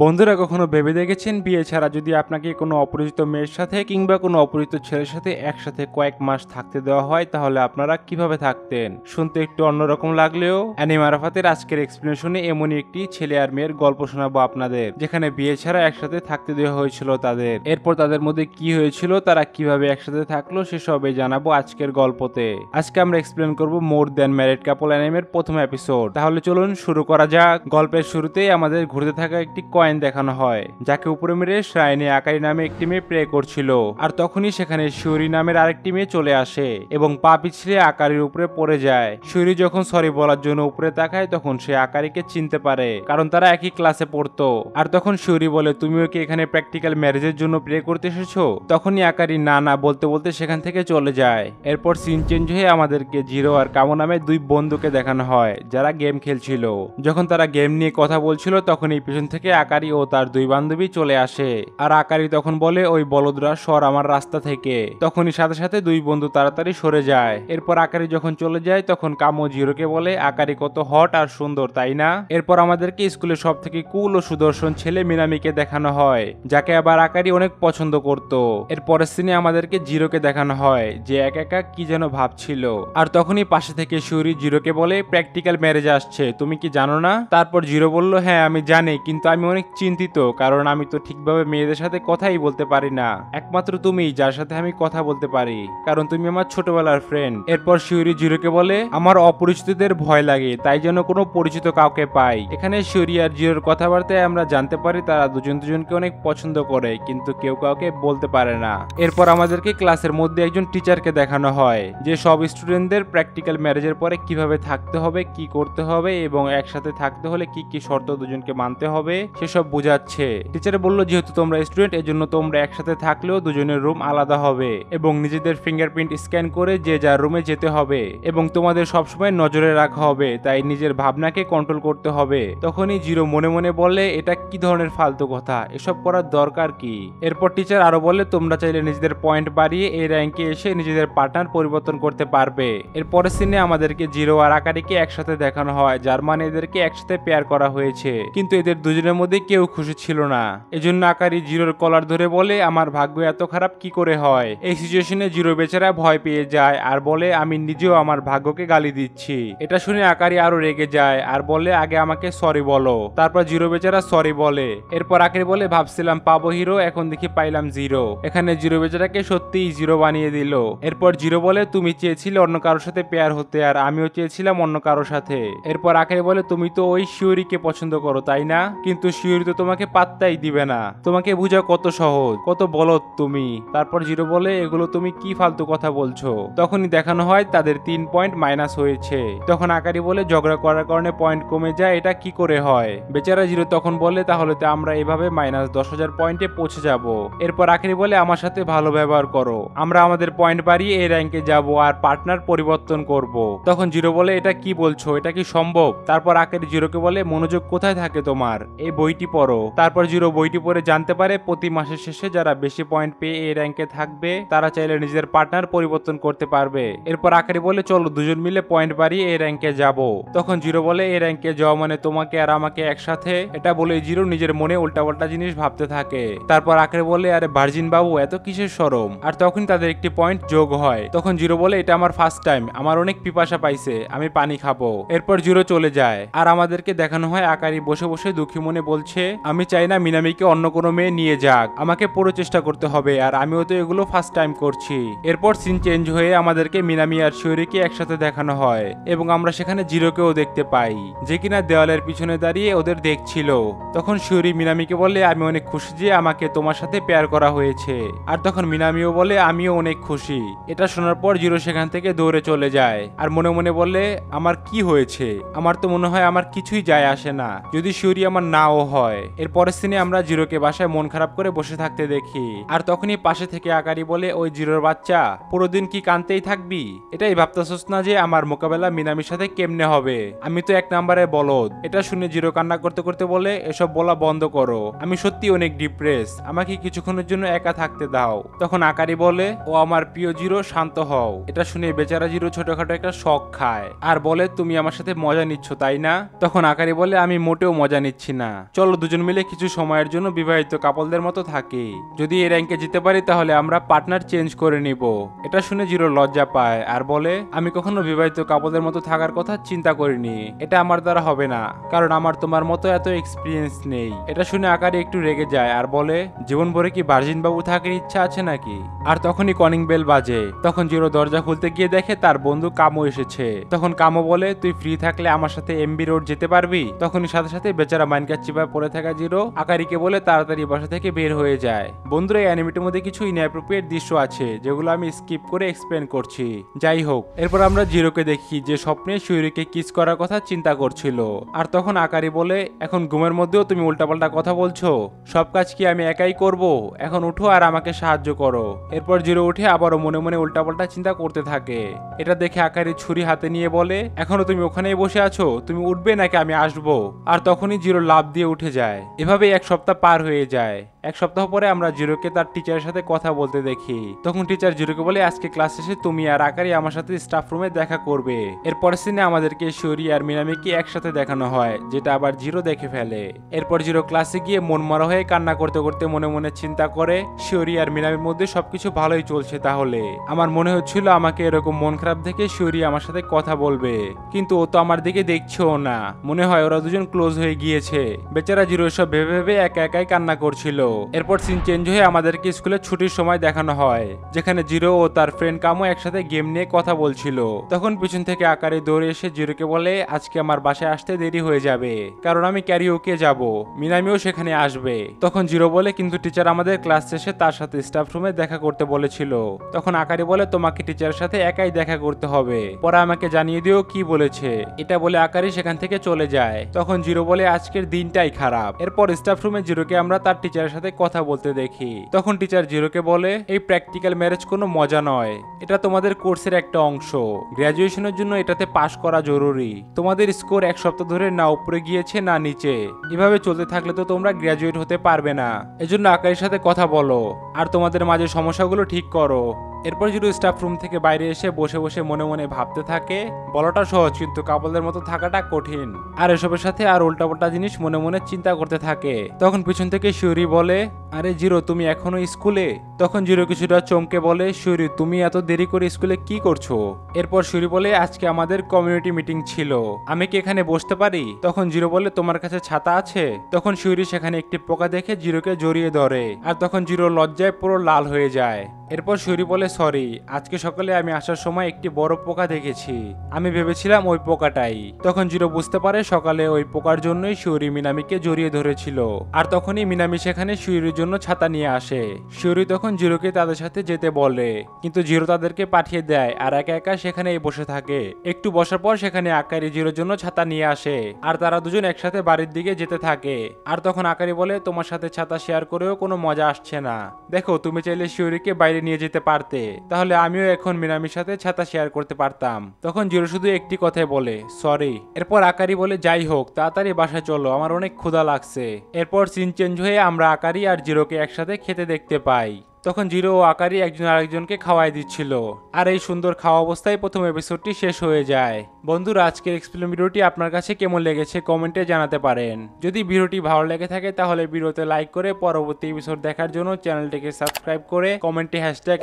বন্ধুরা কখনো ভেবে দেখেছেন বিয়ে ছাড়া যদি আপনাকে কোনো অপরিচিত মেয়ের সাথে কিংবা কোনো অপরিচিত ছেলের সাথে একসাথে কয়েক মাস থাকতে দেওয়া হয় তাহলে আপনারা কিভাবে থাকতেন? শুনতে একটু অন্যরকম লাগলেও অ্যানিম আরাফাতের আজকের এক্সপ্লেনেশনে এমনই একটি ছেলে আর মেয়ের গল্প শোনাবো আপনাদের, যেখানে বিয়ে ছাড়া একসাথে থাকতে দেওয়া হয়েছিল তাদের। এরপর তাদের মধ্যে কি হয়েছিল, তারা কিভাবে একসাথে থাকলো সেসবই জানাবো আজকের গল্পতে। আজকে আমরা এক্সপ্লেন করব মোর দ্যান ম্যারিড কাপল অ্যানিমের প্রথম এপিসোড। তাহলে চলুন শুরু করা যাক। গল্পের শুরুতেই আমাদের ঘুরতে থাকা একটি কয়েন দেখানো হয়, যাকে উপরে মেরে শ্রাইনে আকারি নামে একটি মেয়ে প্রে করছিল। আর তখনই সেখানে শিউরি নামের আরেকটি মেয়ে চলে আসে এবং পা পিছলে আকারির উপরে পড়ে যায়। শিউরি যখন সরি বলার জন্য উপরে তাকায় তখন সে আকারিকে চিনতে পারে, কারণ তারা একই ক্লাসে পড়তো। আর তখন শিউরি বলে, তুমিও কি এখানে প্র্যাকটিক্যাল ম্যারেজের জন্য প্রে করতে এসেছো? তখনই আকারি না না বলতে বলতে সেখান থেকে চলে যায়। এরপর সিন চেঞ্জ হয়ে আমাদেরকে জিরো আর কামো নামে দুই বন্ধুকে দেখানো হয়, যারা গেম খেলছিল। যখন তারা গেম নিয়ে কথা বলছিল তখন এই পিছন থেকে আকারি ও তার দুই বান্ধবী চলে আসে। আর আকারি তখন বলে, ওই বলদরা সর আমার রাস্তা থেকে। তখনই সাথে সাথে দুই বন্ধু তাড়াতাড়ি সরে যায়। এরপর আকারি যখন চলে যায় তখন কামো জিরোকে বলে, আকারি কত হট আর সুন্দর তাই না? এরপর আমাদেরকে স্কুলের সব থেকে কুল ও সুদর্শন ছেলে মিনামিকে দেখানো হয়, যাকে আবার আকারি অনেক পছন্দ করত। এরপরের সিনে আমাদেরকে জিরোকে দেখানো হয়, যে একা একা কি যেন ভাবছিল। আর তখনই পাশে থেকে শিউরি জিরোকে বলে, প্র্যাকটিক্যাল ম্যারেজ আসছে, তুমি কি জানো না? তারপর জিরো বলল, হ্যাঁ আমি জানি, কিন্তু আমি অনেক চিন্তিত, কারণ আমি তো ঠিকভাবে মেয়েদের সাথে কথাই বলতে পারি না। একমাত্র তুমিই যার সাথে আমি কথা বলতে পারি, কারণ তুমি আমার ছোটবেলার ফ্রেন্ড। এরপর শিউরি জিরোকে বলে, আমার অপরিচিতদের ভয় লাগে, তাই যেন কোনো পরিচিত কাউকে পাই। এখানে শিউরি আর জিরোর কথাবার্তায় আমরা জানতে পারি তারা দুজন দুজনকে অনেক পছন্দ করে, কিন্তু কেউ কাউকে বলতে পারে না। এরপর আমাদেরকে ক্লাসের মধ্যে একজন টিচারকে দেখানো হয়, যে সব স্টুডেন্টদের প্র্যাকটিক্যাল ম্যারেজের পরে কিভাবে থাকতে হবে, কি করতে হবে এবং একসাথে থাকতে হলে কি কি শর্ত দুজনকে মানতে হবে সেসব বোঝাচ্ছে। টিচার বলল, যেহেতু তোমরা স্টুডেন্ট এজন্য তোমরা একসাথে থাকলেও দুজনের রুম আলাদা হবে এবং নিজেদের ফিঙ্গারপ্রিন্ট স্ক্যান করে যে যার রুমে যেতে হবে এবং তোমাদের সবসময় নজরে রাখা হবে, তাই নিজের ভাবনাকে কন্ট্রোল করতে হবে। তখনই জিরো মনে মনে বলে, এটা কি ধরনের ফালতু কথা, এসব করার দরকার কি? এরপর টিচার আরো বলে, তোমরা চাইলে নিজেদের পয়েন্ট বাড়িয়ে এই র্যাঙ্কে এসে নিজেদের পার্টনার পরিবর্তন করতে পারবে। এরপরের সিনে আমাদেরকে জিরো আর আকারিকে একসাথে দেখানো হয়, যার মানে এদেরকে একসাথে পেয়ার করা হয়েছে, কিন্তু এদের দুজনের মধ্যে কেউ খুশি ছিল না। এজন্য আকারি জিরোর কলার ধরে বলে, আমার ভাগ্য এত খারাপ কি করে হয়? এই সিচুয়েশনে জিরো বেচারা ভয় পেয়ে যায় আর বলে, আমি নিজেও আমার ভাগ্যকে গালি দিচ্ছি। এটা শুনে আকারি আরো রেগে যায় আর বলে, আগে আমাকে সরি বলো। তারপর জিরো বেচারা সরি বলে। এরপর আকারি বলে, ভাবছিলাম পাবো হিরো, এখন দেখি পাইলাম জিরো। এখানে জিরো বেচারাকে সত্যিই জিরো বানিয়ে দিল। এরপর জিরো বলে, তুমি চেয়েছিলে অন্য কারোর সাথে পেয়ার হতে আর আমিও চেয়েছিলাম অন্য কারোর সাথে। এরপর আকারি বলে, তুমি তো ওই শিউরিকে পছন্দ করো তাই না? কিন্তু শিউরি তো তোমাকে পাত্তাই দিবে না, তোমাকে বুঝা কত সহজ, কত বলদ তুমি। তারপর জিরো বলে, এগুলো তুমি কি ফালতু কথা বলছো? তখনই দেখানো হয় তাদের 3 পয়েন্ট মাইনাস হয়েছে। তখন আকারি বলে, ঝগড়া করার কারণে পয়েন্ট কমে যায়, এটা কি করে হয়? বেচারা জিরো তখন বলে, তাহলে তো আমরা এভাবে -10,000 পয়েন্টে পৌঁছে যাব। এরপর আকারি বলে, আমার সাথে ভালো ব্যবহার করো, আমরা আমাদের পয়েন্ট বাড়িয়ে এই র্যাঙ্কে যাব আর পার্টনার পরিবর্তন করব। তখন জিরো বলে, এটা কি বলছো, এটা কি সম্ভব? তারপর আকারি জিরোকে বলে, মনোযোগ কোথায় থাকে তোমার, এই বইটি পড়ো। তারপর জিরো বইটি পড়ে জানতে পারে প্রতি মাসের শেষে যারা বেশি পয়েন্ট পেয়ে এই র্যাঙ্কে থাকবে তারা চাইলে নিজেদের পার্টনার পরিবর্তন করতে পারবে। এরপর আকারি বলে, চলো দুজন মিলে পয়েন্ট বাড়িয়ে এই র্যাঙ্কে যাব। তখন জিরো বলে, এই র্যাঙ্কে যাওয়া মানে তোমাকে আর আমাকে একসাথে। এটা বলে জিরো নিজের মনে উল্টাপাল্টা জিনিস ভাবতে থাকে। তারপর আকারি বলে, আরে ভার্জিন বাবু এত কিসের শরম? আর তখন তাদের একটি পয়েন্ট যোগ হয়। তখন জিরো বলে, এটা আমার ফার্স্ট টাইম, আমার অনেক পিপাসা পাইছে, আমি পানি খাবো। এরপর জিরো চলে যায় আর আমাদেরকে দেখানো হয় আকারি বসে বসে দুঃখী মনে বলছে, আমি চাই না মিনামিকে অন্য কোনো মেয়ে নিয়ে যাক, আমাকে পুরো চেষ্টা করতে হবে আর আমিও তো এগুলো ফার্স্ট টাইম করছি। এরপর সিন চেঞ্জ হয়ে আমাদেরকে মিনামি আর শিউরিকে একসাথে দেখানো হয় এবং আমরা সেখানে জিরোকেও দেখতে পাই, যে কিনা দেওয়ালের পিছনে দাঁড়িয়ে ওদের দেখছিল। তখন শিউরি মিনামিকে বলে, আমি অনেক খুশি যে আমাকে তোমার সাথে পেয়ার করা হয়েছে। আর তখন মিনামিও বলে, আমিও অনেক খুশি। এটা শোনার পর জিরো সেখান থেকে দৌড়ে চলে যায় আর মনে মনে বলে, আমার কি হয়েছে? আমার তো মনে হয় আমার কিছুই যায় আসে না, যদি শিউরি আমার নাও হয়। এর পরের সিনে আমরা জিরোকে বাসায় মন খারাপ করে বসে থাকতে দেখি আর তখনই পাশে থেকে আকারি বলে, ওই জিরোর বাচ্চা, পুরো দিন কি কানতেই থাকবি? এটাই ভাবতেছস না যে আমার মোকাবেলা মিনামির সাথে কেমনে হবে? আমি তো 1 নম্বরে বলদ। এটা শুনে জিরো কান্না করতে করতে বলে, এসব বলা বন্ধ করো, আমি সত্যি অনেক ডিপ্রেস, আমাকে কিছুক্ষণের জন্য একা থাকতে দাও। তখন আকারি বলে, ও আমার প্রিয় জিরো, শান্ত হও। এটা শুনে বেচারা জিরো ছোটখাটো একটা শক খায় আর বলে, তুমি আমার সাথে মজা নিচ্ছ তাই না? তখন আকারি বলে, আমি মোটেও মজা নিচ্ছি না, চলো চলো দুজন মিলে কিছু সময়ের জন্য বিবাহিত কাপলদের মতো থাকি, যদি এই র্যাঙ্কে জিতে পারি তাহলে আমরা পার্টনার চেঞ্জ করে নিব। এটা শুনে জিরো লজ্জা পায় আর বলে, আমি কখনো বিবাহিত কাপলদের মতো থাকার কথা চিন্তা করিনি, এটা আমার দ্বারা হবে না, কারণ আমার তোমার মতো এত এক্সপিরিয়েন্স নেই। এটা শুনে আকারে একটু রেগে যায় আর বলে, জীবন ভরে কি ভার্জিন বাবু থাকার ইচ্ছা আছে নাকি? আর তখনই কলিং বেল বাজে। তখন জিরো দরজা খুলতে গিয়ে দেখে তার বন্ধু কামো এসেছে। তখন কামো বলে, তুই ফ্রি থাকলে আমার সাথে এমবি রোড যেতে পারবি? তখনই সাথে সাথে বেচারা মাইনকার চিপায় পড়ে থাকা জিরো আকারিকে বলে তাড়াতাড়ি বাসা থেকে বের হয়ে যায়। বন্ধুরা, এই অ্যানিমেটের মধ্যে কিছু ইনঅ্যাপ্রোপ্রিয়েট দৃশ্য আছে যেগুলো আমি স্কিপ করে এক্সপ্লেন করছি। যাই হোক, এরপর আমরা জিরোকে দেখি যে স্বপ্নে শিউরিকে কিস করার কথা চিন্তা করছিল। আর তখন আকারি বলে, এখন ঘুমের মধ্যেও তুমি উল্টাপাল্টা কথা বলছো, সব কাজ কি আমি একাই করব? এখন উঠো আর আমাকে সাহায্য করো। এরপর জিরো উঠে আবারও মনে মনে উল্টাপাল্টা চিন্তা করতে থাকে। এটা দেখে আকারি ছুরি হাতে নিয়ে বলে, এখনো তুমি ওখানেই বসে আছো, তুমি উঠবে নাকি আমি আসবো? আর তখনই জিরো লাফ দিয়ে উঠে যায়। এভাবেই এক সপ্তাহ পার হয়ে যায়। এক সপ্তাহ পরে আমরা জিরোকে তার টিচারের সাথে কথা বলতে দেখি। তখন টিচার জিরোকে বলে, আজকে ক্লাস শেষে তুমি আর আকারি আমার সাথে স্টাফ রুমে দেখা করবে। এরপর সিনে আমাদেরকে শিউরি আর মিনামিকে একসাথে দেখানো হয়, যেটা আবার জিরো দেখে ফেলে। এরপর জিরো ক্লাসে গিয়ে মন মারা হয়ে কান্না করতে করতে মনে মনে চিন্তা করে, শিউরি আর মিনামির মধ্যে সবকিছু ভালোই চলছে, তাহলে আমার মনে হচ্ছিল আমাকে এরকম মন খারাপ দেখে শিউরি আমার সাথে কথা বলবে, কিন্তু ও তো আমার দিকে দেখছেও না, মনে হয় ওরা দুজন ক্লোজ হয়ে গিয়েছে। বেচারা জিরো এসব ভেবে ভেবে একা একাই কান্না করছিল। এরপর সিন চেঞ্জ হয়ে আমাদেরকে স্কুলে ছুটির সময় দেখানো হয়, যেখানে জিরো ও তার ফ্রেন্ড কামো একসাথে গেম নিয়ে কথা বলছিল। তখন পিছন থেকে আকারে দৌড়ে এসে জিরোকে বলে, আজকে আমার বাসায় আসতে দেরি হয়ে যাবে, কারণ আমি ক্যারিওকে যাব, মিনামিও সেখানে আসবে। তখন জিরো বলে, কিন্তু টিচার আমাদের ক্লাস শেষে তার সাথে স্টাফ রুমে দেখা করতে বলেছিল। তখন আকারে বলে, তোমাকে টিচারের সাথে একাই দেখা করতে হবে, পরে আমাকে জানিয়ে দিও কি বলেছে। এটা বলে আকারি সেখান থেকে চলে যায়। তখন জিরো বলে, আজকের দিনটাই খারাপ। এরপর স্টাফ রুমে জিরোকে আমরা তার টিচারের সাথে কথা বলতে দেখি। তখন টিচার জিরোকে বলে, এই প্র্যাকটিক্যাল ম্যারেজ কোনো মজা নয়, এটা তোমাদের কোর্সের একটা অংশ, গ্র্যাজুয়েশনের জন্য এটাতে পাশ করা জরুরি। তোমাদের স্কোর এক সপ্তাহ ধরে না উপরে গিয়েছে না নিচে, এভাবে চলতে থাকলে তো তোমরা গ্র্যাজুয়েট হতে পারবে না। এজন্য আকারের সাথে কথা বলো আর তোমাদের মাঝে সমস্যাগুলো ঠিক করো। এরপর জিরো স্টাফ রুম থেকে বাইরে এসে বসে বসে মনে মনে ভাবতে থাকে, বলাটা সহজ কিন্তু কাপলদের মতো থাকাটা কঠিন। আর এসবের সাথে আর উল্টাপাল্টা জিনিস মনে মনে চিন্তা করতে থাকে। তখন পিছন থেকে শিউরি বলে, আরে জিরো তুমি এখনো স্কুলে? তখন জিরো কিছুটা চমকে বলে, শিউরি তুমি এত দেরি করে স্কুলে কি করছো? এরপর শিউরি বলে, আজকে আমাদের কমিউনিটি মিটিং ছিল, আমি কি এখানে বসতে পারি? তখন জিরো বলে, তোমার কাছে ছাতা আছে? তখন শিউরি সেখানে একটি পোকা দেখে জিরোকে জড়িয়ে ধরে, আর তখন জিরো লজ্জায় পুরো লাল হয়ে যায়। এরপর শিউরি বলে, সরি, আজকে সকালে আমি আসার সময় একটি বড় পোকা দেখেছি, আমি ভেবেছিলাম ওই পোকাটাই। তখন জিরো বুঝতে পারে সকালে ওই পোকার জন্যই শিউরি মিনামিকে জড়িয়ে ধরেছিল। আর তখনই মিনামি সেখানে শিউরির জন্য ছাতা নিয়ে আসে। শিউরি তখন জিরোকে তাদের সাথে যেতে বলে, কিন্তু জিরো তাদেরকে পাঠিয়ে দেয় আর একা একা সেখানেই বসে থাকে। একটু বসার পর সেখানে আকারি জিরোর জন্য ছাতা নিয়ে আসে আর তারা দুজন একসাথে বাড়ির দিকে যেতে থাকে। আর তখন আকারি বলে, তোমার সাথে ছাতা শেয়ার করেও কোনো মজা আসছে না, দেখো তুমি চাইলে শিউরিকে বাইরে নিয়ে যেতে পারতে, তাহলে আমিও এখন মিনামির সাথে ছাতা শেয়ার করতে পারতাম। তখন জিরো শুধু একটি কথাই বলে, সরি। এরপর আকারি বলে, যাই হোক তাড়াতাড়ি বাসায় চলো, আমার অনেক ক্ষুধা লাগছে। এরপর সিন চেঞ্জ হয়ে আমরা আকারি আর জিরোকে একসাথে খেতে দেখতে পাই। তখন জিরো ও আকারি একজন আরেকজনকে খাওয়াই দিচ্ছিল। আর এই সুন্দর খাওয়া অবস্থায় প্রথম এপিসোডটি শেষ হয়ে যায়। বন্ধুরা, আজকের এক্সপ্লেন ভিডিওটি আপনার কাছে কেমন লেগেছে কমেন্টে জানাতে পারেন। যদি ভিডিওটি ভালো লেগে থাকে তাহলে ভিডিওতে লাইক করে পরবর্তী এপিসোড দেখার জন্য চ্যানেলটিকে সাবস্ক্রাইব করে কমেন্টে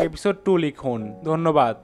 #episode2 লিখুন। ধন্যবাদ।